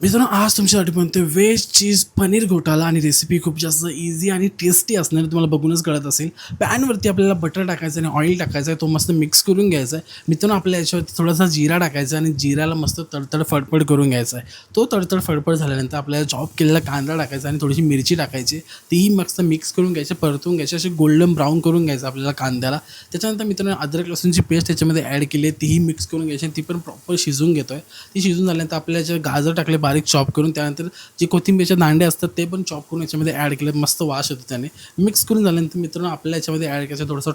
मित्रांनो, आज तुमच्यासाठी बनतोय व्हेज चीज पनीर घोटाला आणि रेसिपी खूप जास्त इझी आणि टेस्टी असणार आहे. तुम्हाला बघूनच कळत असेल. पॅनवरती आपल्याला बटर टाकायचं आणि ऑइल टाकायचं आहे. तो मस्त मिक्स करून घ्यायचा आहे. मित्रांनो, आपल्याला याच्यावरती थोडासा जिरा टाकायचा आहे आणि जिऱ्याला मस्त तडतड फडफड करून घ्यायचा आहे. तो तडतड फडफड झाल्यानंतर आपल्याला चॉप केलेला कांदा टाकायचा आणि थोडीशी मिरची टाकायची. तीही मस्त मिक्स करून घ्यायची, परतून घ्यायची, असे गोल्डन ब्राऊन करून घ्यायचं आपल्याला कांद्याला. त्याच्यानंतर मित्रांनो, अद्रक लसूणची पेस्ट त्याच्यामध्ये ॲड केली आहे, तीही मिक्स करून घ्यायची आणि ती पण प्रॉपर शिजवून घेतो आहे. ती शिजून झाल्यानंतर आपल्याला याच्यात गाजर टाकले बारीक चॉप करून, त्यानंतर जे कोथिंबीरचे दांडे असतात ते पण चॉप करून याच्यामध्ये ॲड केले. मस्त वास येतो त्याने. मिक्स करून झाल्यानंतर मित्रांनो, आपल्याला याच्यामध्ये ॲड करायचा थोडासा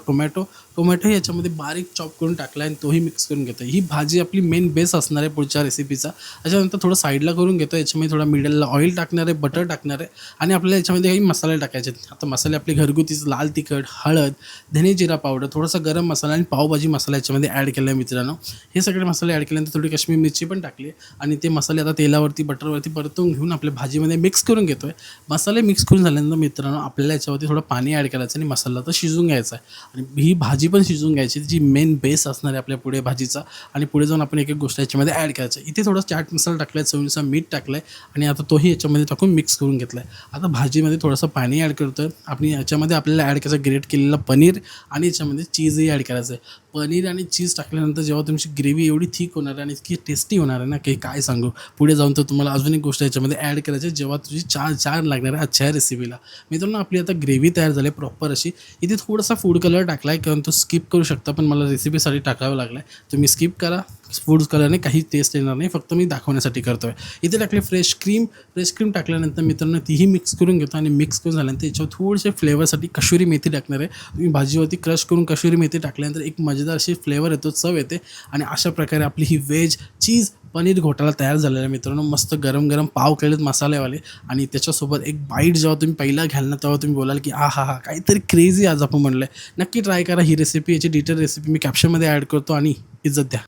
टोमॅटोही याच्यामध्ये बारीक चॉप करून टाकला आणि तोही मिक्स करून घेतो. ही भाजी आपली मेन बेस असणार आहे पुढच्या रेसिपीचा. त्याच्यानंतर थोडं साईडला करून घेतो. याच्यामध्ये थोडा मिडलला ऑइल टाकणार आहे, बटर टाकणार आहे आणि आपल्याला याच्यामध्ये काही मसाले टाकायचे आहेत. आता मसाले आपले घरगुतीच लाल तिखट, हळद, धने जिरा पावडर, थोडासा गरम मसाला आणि पावभाजी मसाला याच्यामध्ये ॲड केला आहे मित्रांनो. हे सगळे मसाले ॲड केल्यानंतर थोडी काश्मीरी मिरची पण टाकली आणि ते मसाले आता तेलावरती बटरवरती परतून घेऊन आपल्या भाजीमध्ये मिक्स करून घेतो आहे. मसाले मिक्स करून झाल्यानंतर मित्रांनो, आपल्याला याच्यावरती थोडं पाणी ॲड करायचं आणि मसाला तर शिजून घ्यायचा आहे आणि ही भाजी पण शिजून घ्यायची, जी मेन बेस असणार आहे आपल्या पुढे भाजीचा. आणि पुढे जाऊन आपण एक एक गोष्ट याच्यामध्ये ॲड करायचं. इथे थोडा चाट मसाला टाकला आहे, चवीनुसार मीठ टाकलं आहे आणि आता तोही याच्यामध्ये टाकून मिक्स करून घेतला आहे. आता भाजीमध्ये थोडंसं पाणी ॲड करतो आहे. आपण याच्यामध्ये आपल्याला ॲड करायचं ग्रेट केलेलं पनीर आणि याच्यामध्ये चीजही ॲड करायचं आहे. पनीर आणि चीज टाकल्यानंतर जेव्हा तुमची ग्रेव्ही एवढी थिक होणार आहे आणि इतकी टेस्टी होणार आहे ना, की काय सांगू. पुढे जाऊन तर तुम्हाला अजून एक गोष्ट याच्यामध्ये ॲड करायची आहे, जेव्हा तुझी चार लागणार आहे आजच्या रेसिपीला. मित्रांनो, आपली आता ग्रेव्ही तयार झाली आहे प्रॉपर अशी. इथे थोडासा फूड कलर टाकला आहे, कारण तो स्किप करू शकता, पण मला रेसिपीसाठी टाकावं लागला आहे. तुम्ही स्किप करा. फूड कलरने काही टेस्ट येणार नाही, फक्त मी दाखवण्यासाठी करतो आहे. इथे टाकले फ्रेश क्रीम टाकल्यानंतर मित्रांनो, तीही मिक्स करून घेतो आणि मिक्स करून झाल्यानंतर याच्यावर थोडेसे फ्लेवरसाठी कसुरी मेथी टाकणार आहे. तुम्ही भाजीवरती क्रश करून कसुरी मेथी टाकल्यानंतर एक मजेदार अशी फ्लेवर येतो, चव येते आणि अशा प्रकारे आपली ही व्हेज चीज पनीर घोटाळा तयार झालेला आहे मित्रांनो. मस्त गरम गरम पाव केलेत मसालेवाले आणि त्याच्यासोबत एक बाईट जेव्हा तुम्ही पहिला घ्याल ना, तेव्हा तुम्ही बोलाल की हा काहीतरी क्रेझी आज आपण म्हणलं आहे. नक्की ट्राय करा ही रेसिपी. याची डिटेल रेसिपी मी कॅप्शनमध्ये ॲड करतो आणि इज्जत द्या.